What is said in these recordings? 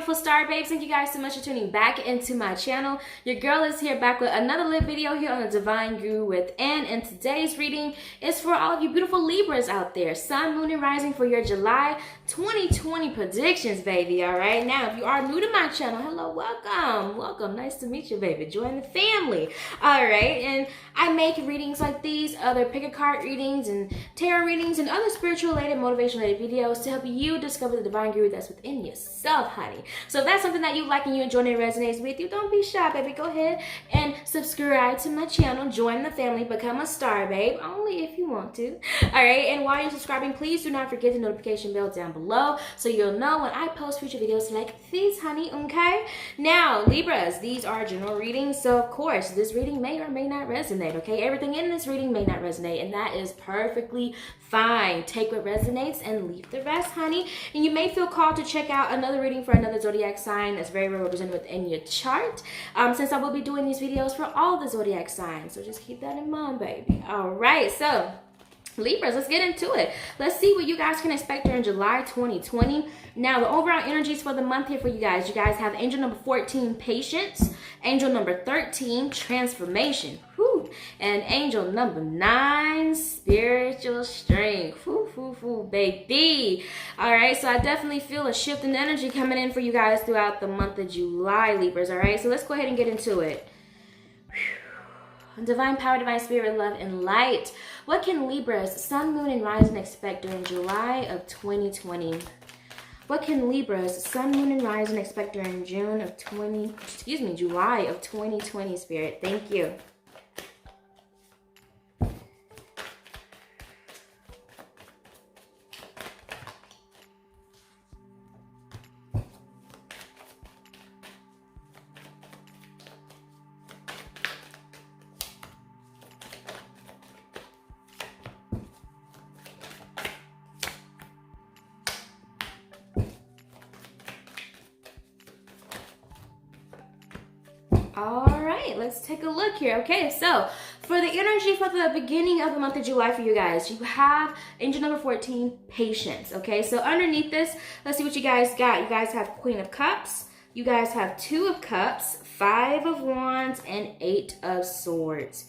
beautiful star babes. Thank you guys so much for tuning back into my channel. Your girl is here back with another lit video here on the Divine Guru with N. And today's reading is for all of you beautiful Libras out there. Sun, moon, and rising for your July 2020 predictions, baby. All right. Now, if you are new to my channel, hello, welcome. Welcome. Nice to meet you, baby. Join the family. All right. And I make readings like these, other pick a card readings and tarot readings and other spiritual related, motivation related videos to help you discover the Divine Guru that's within yourself, honey. So if that's something that you like and you enjoy and it resonates with you, don't be shy, baby. Go ahead and subscribe to my channel, join the family, become a star babe, only if you want to. All right, and while you're subscribing, please do not forget the notification bell down below so you'll know when I post future videos like these, honey. Okay, now Libras, these are general readings, so of course this reading may or may not resonate. Okay, everything in this reading may not resonate, and that is perfectly fine. Take what resonates and leave the rest, honey. And you may feel called to check out another reading for another zodiac sign that's very well represented within your chart, since I will be doing these videos for all the zodiac signs, so just keep that in mind, baby. All right, so Libras, let's get into it. Let's see what you guys can expect during July 2020. Now, the overall energies for the month here for you guys. You guys have angel number 14, patience. Angel number 13, transformation. Whew. And angel number 9, spiritual strength. Whew, whew, whew, baby. All right, so I definitely feel a shift in energy coming in for you guys throughout the month of July, Libras. All right, so let's go ahead and get into it. Divine power, divine spirit, love, and light. What can Libras, sun, moon, and rising expect during July of 2020? What can Libras, sun, moon, and rising expect during July of 2020, spirit? Thank you. All right, let's take a look here. Okay, so for the energy for the beginning of the month of July for you guys, you have angel number 14, patience. Okay, so underneath this, let's see what you guys got. You guys have Queen of Cups. You guys have 2 of Cups, 5 of Wands, and 8 of Swords.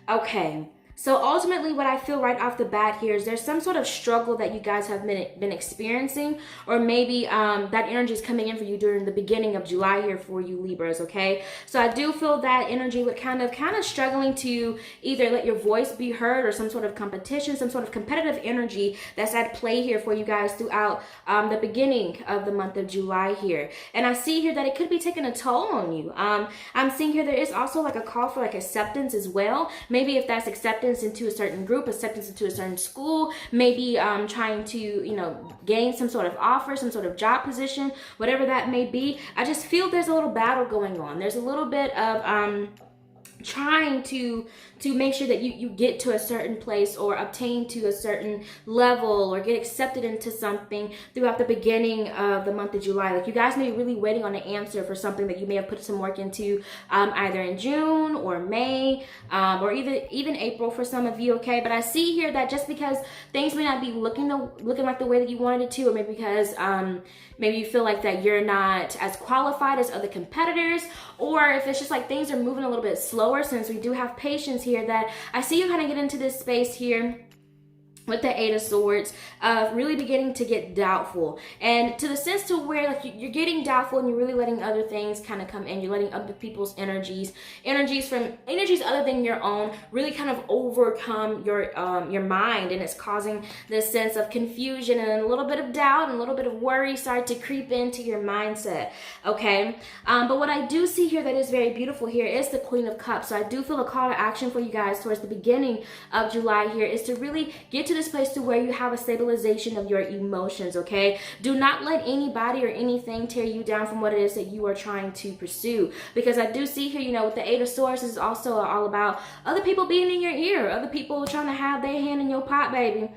Okay. So ultimately what I feel right off the bat here is there's some sort of struggle that you guys have been experiencing, or maybe that energy is coming in for you during the beginning of July here for you Libras, okay? So I do feel that energy with kind of struggling to either let your voice be heard, or some sort of competition, some sort of competitive energy that's at play here for you guys throughout the beginning of the month of July here. And I see here that it could be taking a toll on you. I'm seeing here there is also like a call for like acceptance as well. Maybe if that's acceptance into a certain group, acceptance into a certain school, maybe trying to, you know, gain some sort of offer, some sort of job position, whatever that may be. I just feel there's a little battle going on. There's a little bit of trying to make sure that you get to a certain place or obtain to a certain level or get accepted into something throughout the beginning of the month of July. Like you guys may be really waiting on an answer for something that you may have put some work into either in June or May or even April for some of you, okay? But I see here that just because things may not be looking like the way that you wanted it to, or maybe because maybe you feel like that you're not as qualified as other competitors, or if it's just like things are moving a little bit slower, since we do have patience here, that I see you kind of get into this space here with the 8 of Swords, of really beginning to get doubtful, and to the sense to where like you're getting doubtful and you're really letting other things kind of come in. You're letting other people's energies other than your own really kind of overcome your mind, and it's causing this sense of confusion and a little bit of doubt and a little bit of worry start to creep into your mindset, okay? But what I do see here that is very beautiful here is the Queen of Cups. So I do feel a call to action for you guys towards the beginning of July here is to really get to this place to where you have a stabilization of your emotions, okay? Do not let anybody or anything tear you down from what it is that you are trying to pursue, because I do see here, you know, with the 8 of Swords is also all about other people being in your ear, other people trying to have their hand in your pot, baby.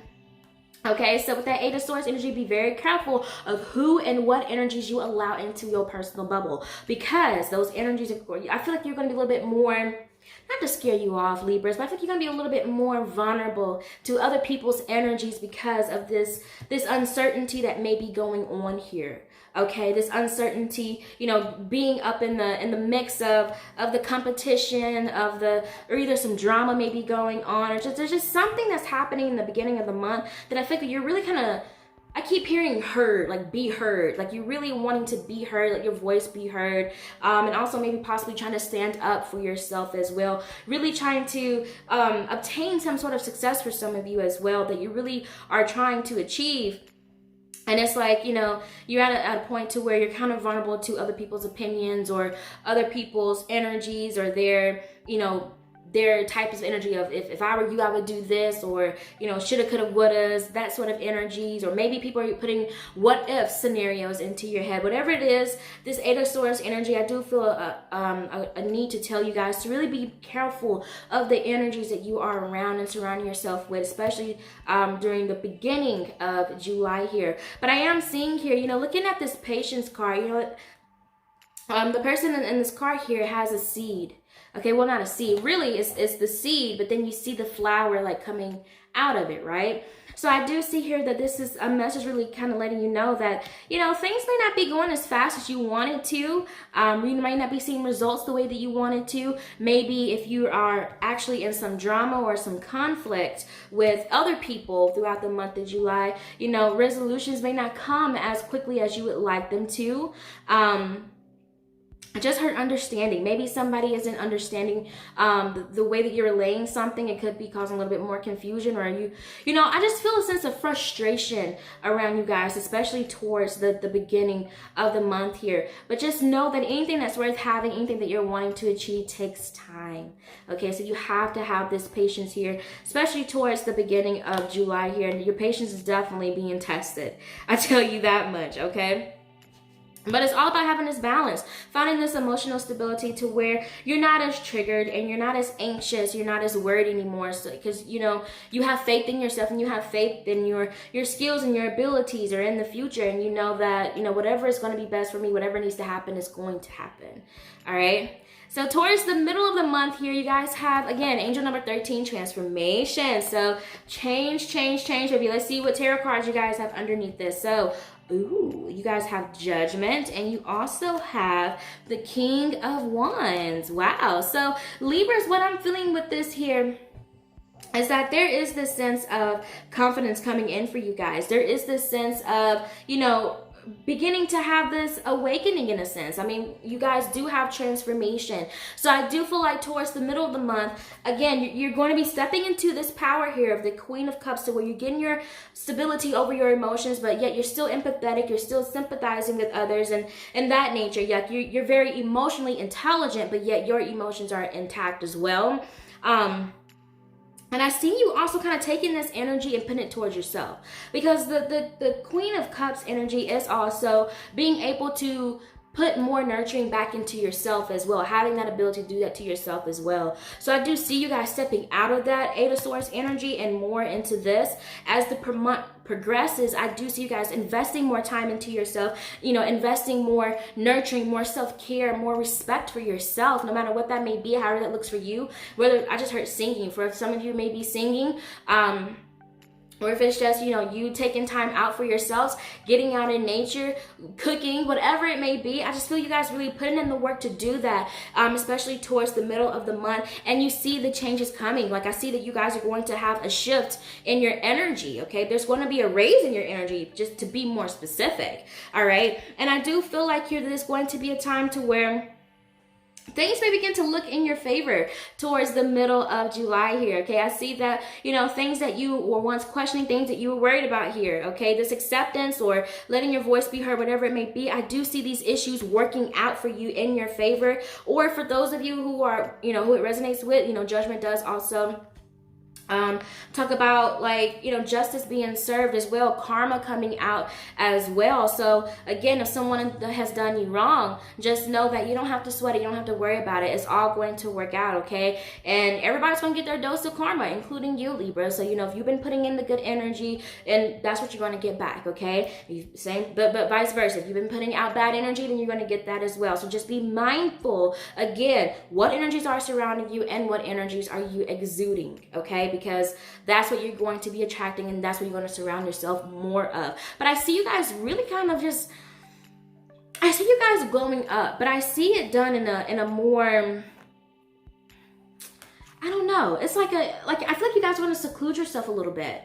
Okay, so with that 8 of Swords energy, be very careful of who and what energies you allow into your personal bubble, because those energies, I feel like you're going to be a little bit more, not to scare you off, Libras, but I think you're going to be a little bit more vulnerable to other people's energies because of this uncertainty that may be going on here. Okay, this uncertainty, you know, being up in the mix of the competition, or either some drama may be going on, or there's just something that's happening in the beginning of the month that I think that you're really kind of, I keep hearing heard, like be heard, like you're really wanting to be heard, let your voice be heard, and also maybe possibly trying to stand up for yourself as well, really trying to obtain some sort of success for some of you as well that you really are trying to achieve. And it's like, you know, you're at a point to where you're kind of vulnerable to other people's opinions or other people's energies or their, you know, their types of energy of if I were you, I would do this, or, you know, shoulda, coulda, wouldas, that sort of energies. Or maybe people are putting what if scenarios into your head. Whatever it is, this Eight of Swords energy, I do feel a need to tell you guys to really be careful of the energies that you are around and surrounding yourself with, especially during the beginning of July here. But I am seeing here, you know, looking at this patience card, you know what, the person in this card here has a seed. Okay, well, not a seed. Really, it's the seed, but then you see the flower like coming out of it, right? So I do see here that this is a message really kind of letting you know that, you know, things may not be going as fast as you wanted to. You might not be seeing results the way that you wanted to. Maybe if you are actually in some drama or some conflict with other people throughout the month of July, you know, resolutions may not come as quickly as you would like them to. I just heard understanding. Maybe somebody isn't understanding the way that you're relaying something. It could be causing a little bit more confusion, or you know, I just feel a sense of frustration around you guys, especially towards the beginning of the month here. But just know that anything that's worth having, anything that you're wanting to achieve takes time. Okay, so you have to have this patience here, especially towards the beginning of July here. And your patience is definitely being tested. I tell you that much, okay? But it's all about having this balance, finding this emotional stability to where you're not as triggered and you're not as anxious, you're not as worried anymore. So, because, you know, you have faith in yourself and you have faith in your skills and your abilities are in the future. And you know that, you know, whatever is going to be best for me, whatever needs to happen is going to happen. All right. So towards the middle of the month here, you guys have, again, angel number 13, transformation. So change, baby. Let's see what tarot cards you guys have underneath this. So, ooh, you guys have Judgment, and you also have the King of Wands. Wow. So Libras, what I'm feeling with this here is that there is this sense of confidence coming in for you guys. There is this sense of, you know, beginning to have this awakening in a sense. I mean, you guys do have transformation. So I do feel like towards the middle of the month, again, you're going to be stepping into this power here of the Queen of Cups, to where you're getting your stability over your emotions, but yet you're still empathetic, you're still sympathizing with others and that nature. Yet you're very emotionally intelligent, but yet your emotions are intact as well. And I see you also kind of taking this energy and putting it towards yourself, because the Queen of Cups energy is also being able to put more nurturing back into yourself as well, having that ability to do that to yourself as well. So I do see you guys stepping out of that Eight of Swords energy and more into this. As the month progresses, I do see you guys investing more time into yourself, you know, investing more nurturing, more self-care, more respect for yourself, no matter what that may be, however that looks for you. Whether, I just heard singing, for some of you may be singing, or if it's just, you know, you taking time out for yourselves, getting out in nature, cooking, whatever it may be. I just feel you guys really putting in the work to do that, especially towards the middle of the month. And you see the changes coming. Like, I see that you guys are going to have a shift in your energy, okay? There's going to be a raise in your energy, just to be more specific, all right? And I do feel like here there's going to be a time to where things may begin to look in your favor towards the middle of July here, okay? I see that, you know, things that you were once questioning, things that you were worried about here, okay? This acceptance or letting your voice be heard, whatever it may be, I do see these issues working out for you in your favor. Or for those of you who are, you know, who it resonates with, you know, Judgment does also talk about, like, you know, justice being served as well, karma coming out as well. So again, if someone has done you wrong, just know that you don't have to sweat it, you don't have to worry about it. It's all going to work out, okay? And everybody's going to get their dose of karma, including you, Libra. So, you know, if you've been putting in the good energy, and that's what you're going to get back, okay? But vice versa. If you've been putting out bad energy, then you're going to get that as well. So just be mindful, again, what energies are surrounding you and what energies are you exuding, okay? Because that's what you're going to be attracting, and that's what you're going to surround yourself more of. But I see you guys really kind of just I see you guys glowing up, but I see it done in a more, I don't know. It's like I feel like you guys want to seclude yourself a little bit.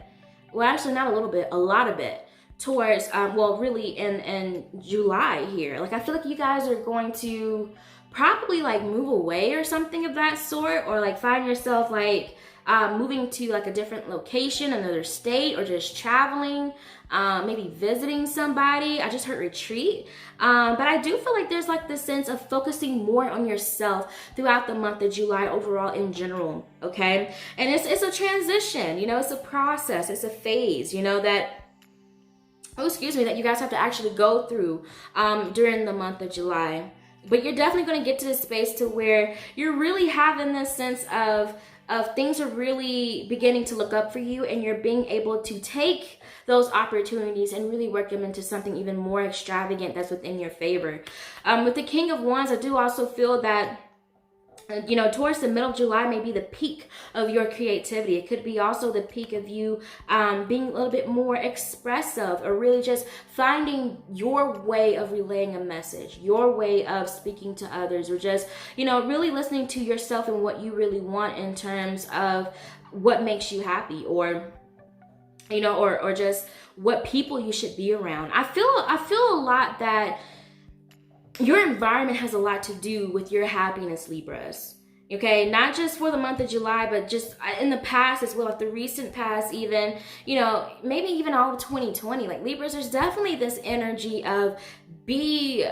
Well, actually not a little bit, a lot of it towards, well, really in July here. Like I feel like you guys are going to probably like move away or something of that sort, or like find yourself like moving to like a different location, another state, or just traveling, maybe visiting somebody. I just heard retreat. But I do feel like there's like this sense of focusing more on yourself throughout the month of July overall in general, okay? And it's a transition, you know, it's a process, it's a phase, you know, that, oh, excuse me, that you guys have to actually go through during the month of July. But you're definitely going to get to this space to where you're really having this sense of things are really beginning to look up for you, and you're being able to take those opportunities and really work them into something even more extravagant that's within your favor. With the King of Wands, I do also feel that, you know, towards the middle of July may be the peak of your creativity. It could be also the peak of you being a little bit more expressive, or really just finding your way of relaying a message, your way of speaking to others, or just, you know, really listening to yourself and what you really want in terms of what makes you happy, or, you know, or just what people you should be around. I feel a lot that your environment has a lot to do with your happiness, Libras. Okay, not just for the month of July, but just in the past as well, like the recent past, even, you know, maybe even all of 2020. Like Libras, there's definitely this energy of be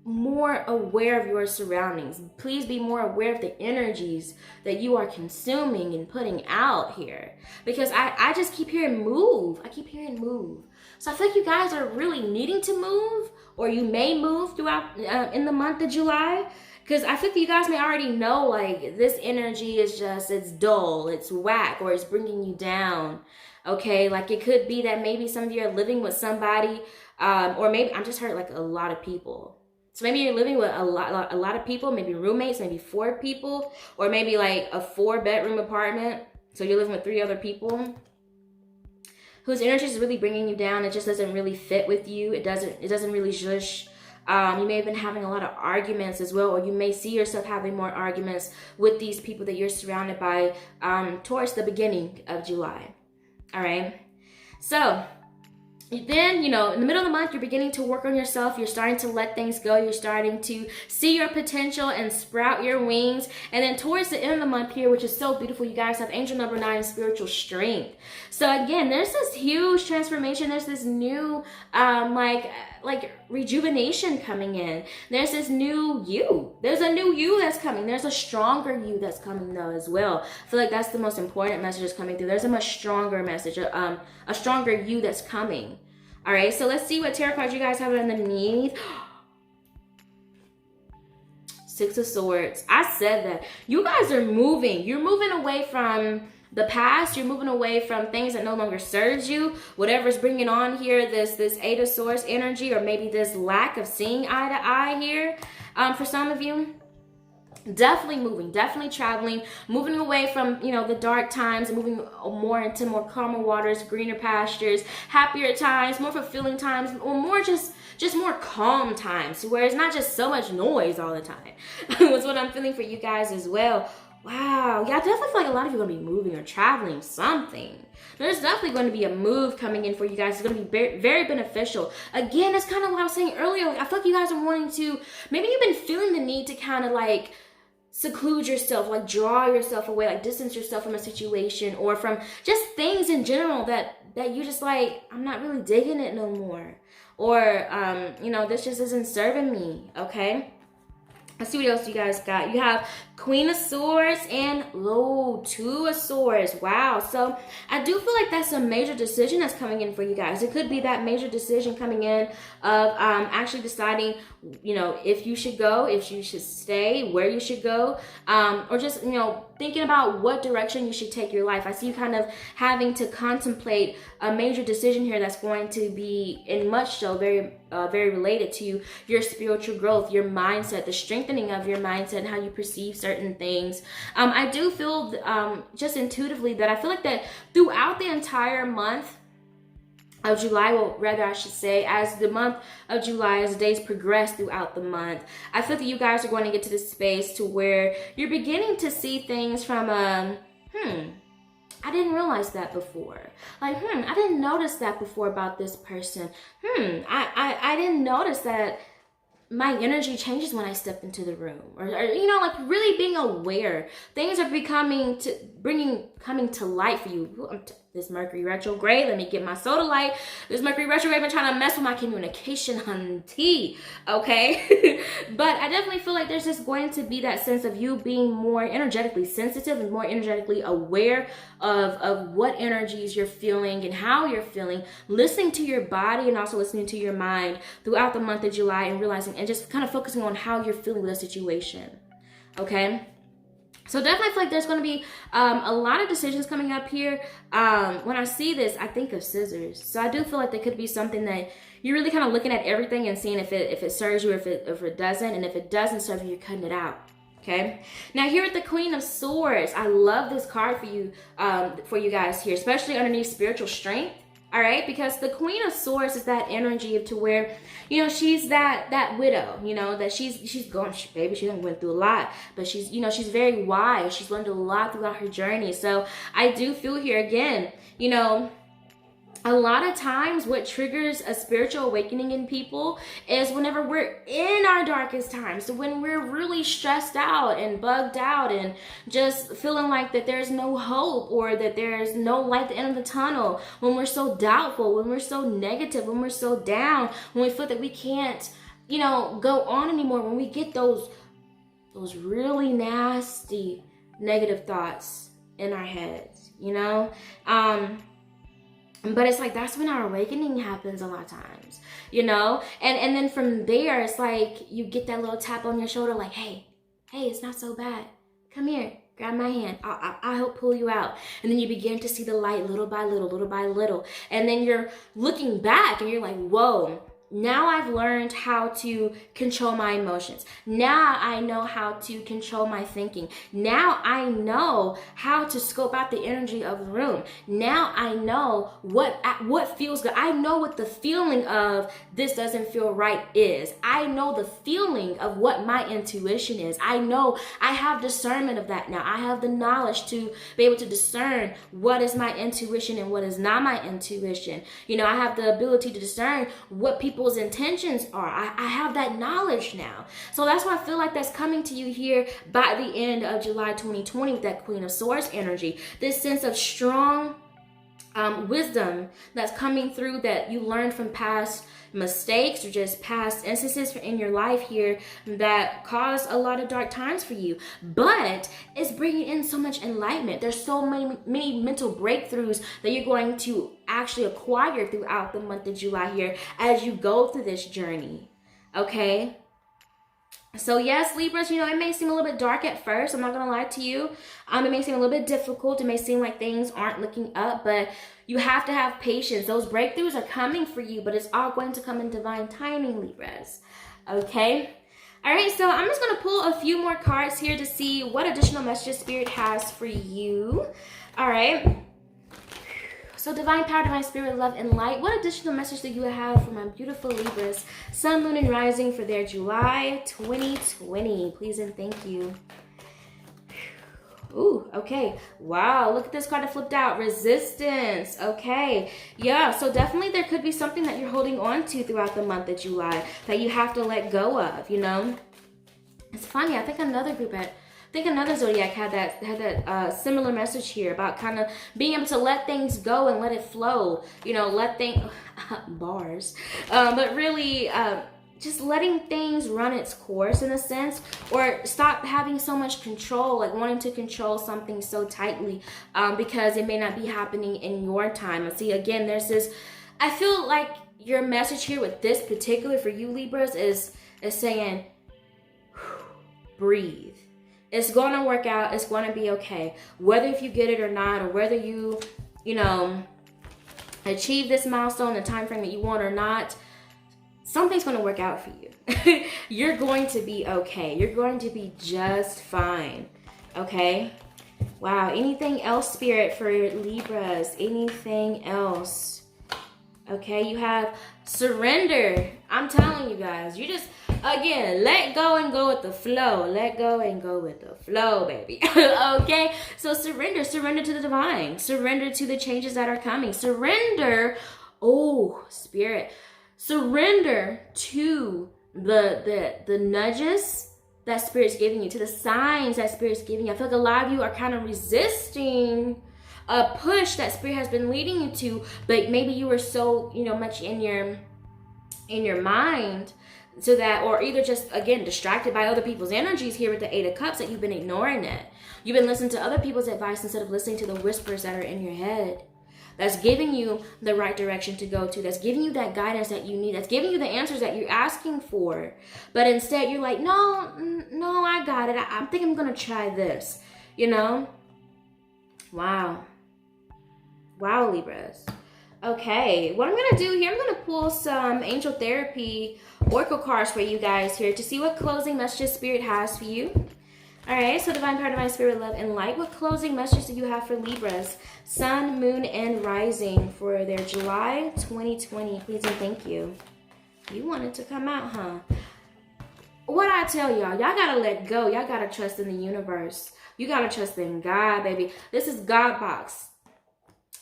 more aware of your surroundings. Please be more aware of the energies that you are consuming and putting out here. Because I just keep hearing move. I keep hearing move. So I feel like you guys are really needing to move, or you may move throughout in the month of July. Because I think you guys may already know, like, this energy is just, it's dull, it's whack, or it's bringing you down. Okay, like it could be that maybe some of you are living with somebody, or maybe I'm just heard like a lot of people. So maybe you're living with a lot of people, maybe roommates, maybe 4 people, or maybe like a 4-bedroom apartment. So you're living with 3 other people whose energy is really bringing you down. It just doesn't really fit with you. It doesn't really zhush. You may have been having a lot of arguments as well, or you may see yourself having more arguments with these people that you're surrounded by towards the beginning of July. All right. So then, you know, in the middle of the month, you're beginning to work on yourself. You're starting to let things go. You're starting to see your potential and sprout your wings. And then towards the end of the month here, which is so beautiful, you guys have angel number 9, spiritual strength. So again, there's this huge transformation. There's this new, like rejuvenation coming in. There's this new you. There's a new you that's coming. There's a stronger you that's coming though as well. I feel like that's the most important message that's coming through. There's a much stronger message, a stronger you that's coming. All right, so let's see what tarot cards you guys have underneath. 6 of Swords. I said that. You guys are moving. You're moving away from the past. You're moving away from things that no longer serves you. Whatever's bringing on here, this 8 of Swords energy, or maybe this lack of seeing eye to eye here for some of you. Definitely moving, definitely traveling, moving away from, you know, the dark times and moving more into more calmer waters, greener pastures, happier times, more fulfilling times, or more just more calm times, where it's not just so much noise all the time. That's what I'm feeling for you guys as well. Wow, yeah, I definitely feel like a lot of you are going to be moving or traveling something. There's definitely going to be a move coming in for you guys. It's going to be very, very beneficial. Again, that's kind of what I was saying earlier. Like, I feel like you guys are wanting to, maybe you've been feeling the need to kind of like seclude yourself, like draw yourself away, like distance yourself from a situation or from just things in general that you just like, I'm not really digging it no more. Or, you know, this just isn't serving me, okay? Let's see what else you guys got. You have Queen of Swords and 2 of Swords. Wow. So I do feel like that's a major decision that's coming in for you guys. It could be that major decision coming in of actually deciding, you know, if you should go, if you should stay, where you should go, or just, you know, thinking about what direction you should take your life. I see you kind of having to contemplate a major decision here that's going to be, in much so, very related to your spiritual growth, your mindset, the strengthening of your mindset, and how you perceive certain things. I do feel just intuitively that I feel like that throughout the entire month, of July, well, rather I should say, as the month of July, as the days progress throughout the month, I feel that you guys are going to get to this space to where you're beginning to see things from I didn't realize that before. Like, I didn't notice that before about this person. I didn't notice that my energy changes when I step into the room, or you know, like really being aware. Things are coming to light for you. This Mercury retrograde, let me get my soda light. This Mercury retrograde been trying to mess with my communication, hunty, okay? But I definitely feel like there's just going to be that sense of you being more energetically sensitive and more energetically aware of what energies you're feeling and how you're feeling, listening to your body and also listening to your mind throughout the month of July, and realizing and just kind of focusing on how you're feeling with a situation, okay? So definitely feel like there's going to be a lot of decisions coming up here. When I see this, I think of scissors. So I do feel like there could be something that you're really kind of looking at everything and seeing if it serves you or if it doesn't. And if it doesn't serve you, you're cutting it out. Okay. Now here with the Queen of Swords, I love this card for you guys here, especially underneath spiritual strength. All right, because the Queen of Swords is that energy of to where, you know, she's that widow, you know, that she's going, baby, she done went through a lot, but she's, you know, she's very wise. She's learned a lot throughout her journey. So I do feel here again, you know, a lot of times what triggers a spiritual awakening in people is whenever we're in our darkest times. So when we're really stressed out and bugged out and just feeling like that there's no hope or that there's no light at the end of the tunnel, when we're so doubtful, when we're so negative, when we're so down, when we feel that we can't, you know, go on anymore, when we get those really nasty negative thoughts in our heads, you know, but it's like that's when our awakening happens a lot of times, you know? And then from there, it's like you get that little tap on your shoulder like, hey, it's not so bad. Come here, grab my hand. I'll help pull you out. And then you begin to see the light little by little, little by little. And then you're looking back and you're like, whoa. Now I've learned how to control my emotions. Now I know how to control my thinking. Now I know how to scope out the energy of the room. Now I know what feels good. I know what the feeling of this doesn't feel right is. I know the feeling of what my intuition is. I know I have discernment of that now. I have the knowledge to be able to discern what is my intuition and what is not my intuition. You know, I have the ability to discern what people's intentions are. I have that knowledge now. So that's why I feel like that's coming to you here by the end of July 2020 with that Queen of Swords energy. This sense of strong wisdom that's coming through that you learned from past mistakes or just past instances in your life here that caused a lot of dark times for you, but it's bringing in so much enlightenment. There's so many mental breakthroughs that you're going to actually acquire throughout the month of July here as you go through this journey, okay? So yes, Libras, you know, it may seem a little bit dark at first. I'm not going to lie to you. It may seem a little bit difficult. It may seem like things aren't looking up, but you have to have patience. Those breakthroughs are coming for you, but it's all going to come in divine timing, Libras. Okay? All right, so I'm just going to pull a few more cards here to see what additional messages Spirit has for you. All right. So divine power, divine spirit, love, and light. What additional message do you have for my beautiful Libras, sun, moon, and rising for their July 2020? Please and thank you. Ooh, okay. Wow, look at this card that flipped out. Resistance. Okay. Yeah, so definitely there could be something that you're holding on to throughout the month of July that you have to let go of, you know? It's funny. I think another zodiac had that similar message here about kind of being able to let things go and let it flow, you know, let things bars, but really just letting things run its course in a sense, or stop having so much control, like wanting to control something so tightly because it may not be happening in your time. And see, again, there's this, I feel like your message here with this particular for you Libras is saying, breathe. It's going to work out. It's going to be okay. Whether if you get it or not, or whether you know, achieve this milestone in the time frame that you want or not, something's going to work out for you. You're going to be okay. You're going to be just fine. Okay? Wow. Anything else, Spirit, for Libras? Anything else? Okay, you have surrender. I'm telling you guys, you just, again, let go and go with the flow. Let go and go with the flow, baby. Okay, so surrender to the divine. Surrender to the changes that are coming. Surrender, oh, spirit. Surrender to the nudges that spirit's giving you, to the signs that spirit's giving you. I feel like a lot of you are kind of resisting a push that spirit has been leading you to, but maybe you were so, much in your mind, so that, or either just, again, distracted by other people's energies here with the Eight of Cups, that you've been ignoring it. You've been listening to other people's advice instead of listening to the whispers that are in your head. That's giving you the right direction to go to. That's giving you that guidance that you need. That's giving you the answers that you're asking for. But instead, you're like, no, I got it. I think I'm going to try this, Wow. Wow, Libras. Okay, what I'm going to do here, I'm going to pull some Angel Therapy Oracle cards for you guys here to see what closing messages Spirit has for you. All right, so Divine Power, Divine Spirit, Love, and Light. What closing messages do you have for Libras, Sun, Moon, and Rising for their July 2020? Please and thank you. You wanted to come out, huh? What I tell y'all got to let go. Y'all got to trust in the universe. You got to trust in God, baby. This is God box.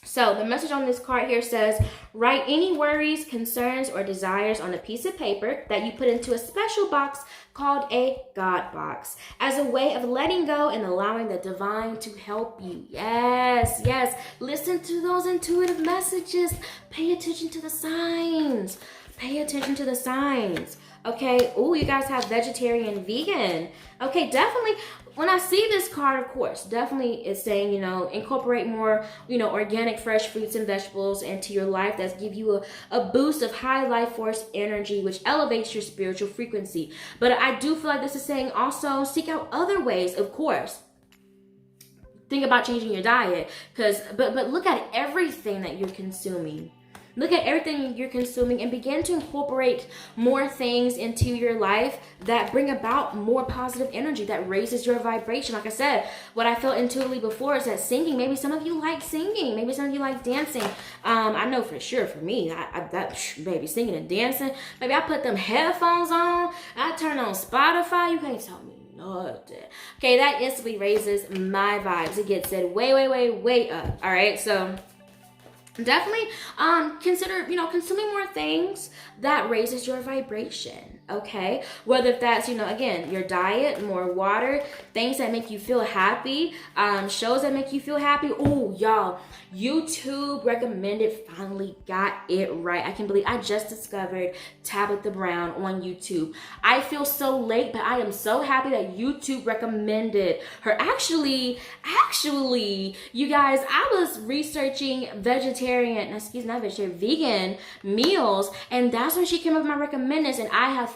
So the message on this card here says, write any worries, concerns, or desires on a piece of paper that you put into a special box called a God box as a way of letting go and allowing the divine to help you. Yes, yes. Listen to those intuitive messages. Pay attention to the signs. Pay attention to the signs. Okay. Oh, you guys have vegetarian, vegan. Okay, definitely. When I see this card, of course, definitely it's saying, incorporate more, organic, fresh fruits and vegetables into your life that give you a boost of high life force energy, which elevates your spiritual frequency. But I do feel like this is saying also seek out other ways, of course. Think about changing your diet, but look at everything that you're consuming. Look at everything you're consuming and begin to incorporate more things into your life that bring about more positive energy, that raises your vibration. Like I said, what I felt intuitively before is that singing, maybe some of you like singing, maybe some of you like dancing. I know for sure for me, baby, singing and dancing, maybe I put them headphones on, I turn on Spotify, you can't tell me nothing. Okay, that instantly raises my vibes. It gets it way, way, way, way up. All right, so definitely consider, consuming more things that raises your vibration, okay? Whether that's, again, your diet, more water, things that make you feel happy, shows that make you feel happy. Oh, y'all, YouTube recommended finally got it right. I can't believe I just discovered Tabitha Brown on YouTube. I feel so late, but I am so happy that YouTube recommended her. Actually, you guys, I was researching vegan meals, and that's when she came up with my recommendeds, and I have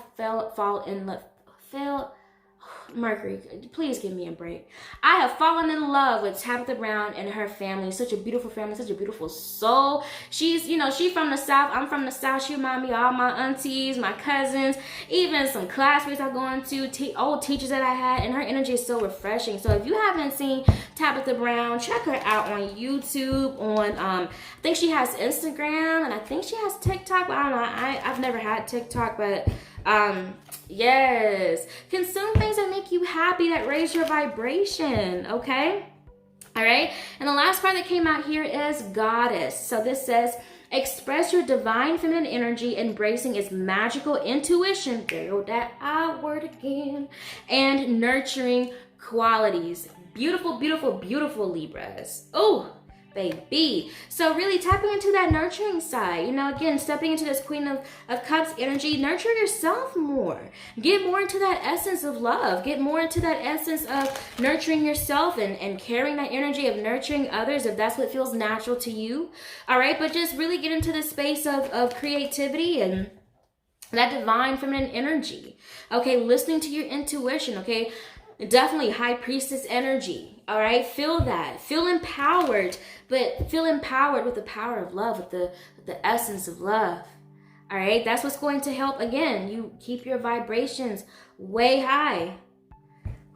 Mercury, please give me a break. I have fallen in love with Tabitha Brown and her family. Such a beautiful family, such a beautiful soul. She's, she's from the South. I'm from the South. She reminds me of all my aunties, my cousins, even some classmates I go into, old teachers that I had, and her energy is so refreshing. So if you haven't seen Tabitha Brown, check her out on YouTube, on, I think she has Instagram, and I think she has TikTok, but I don't know. I've never had TikTok, but yes, consume things that make you happy, that raise your vibration, okay? All right, and the last card that came out here is Goddess. So this says, express your divine feminine energy, embracing its magical intuition, there go that I word again, and nurturing qualities. Beautiful, beautiful, beautiful, Libras. Oh, baby. So really tapping into that nurturing side, again, stepping into this Queen of Cups energy. Nurture yourself more. Get more into that essence of love. Get more into that essence of nurturing yourself and carrying that energy of nurturing others, if that's what feels natural to you. All right, but just really get into the space of creativity and that divine feminine energy. Okay, listening to your intuition. Okay, definitely High Priestess energy. All right, feel that. Feel empowered, but feel empowered with the power of love, with the essence of love. All right, that's what's going to help, again, you keep your vibrations way high.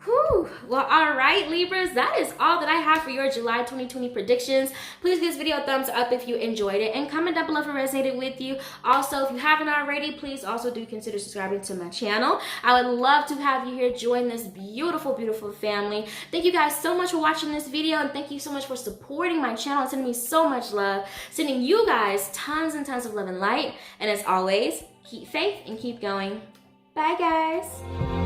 Whew. Well, all right, Libras, that is all that I have for your July 2020 predictions. Please give this video a thumbs up if you enjoyed it, and comment down below if it resonated with you. Also, if you haven't already, please also do consider subscribing to my channel. I would love to have you here join this beautiful, beautiful family. Thank you guys so much for watching this video, and thank you so much for supporting my channel and sending me so much love. Sending you guys tons and tons of love and light. And as always, keep faith and keep going. Bye, guys.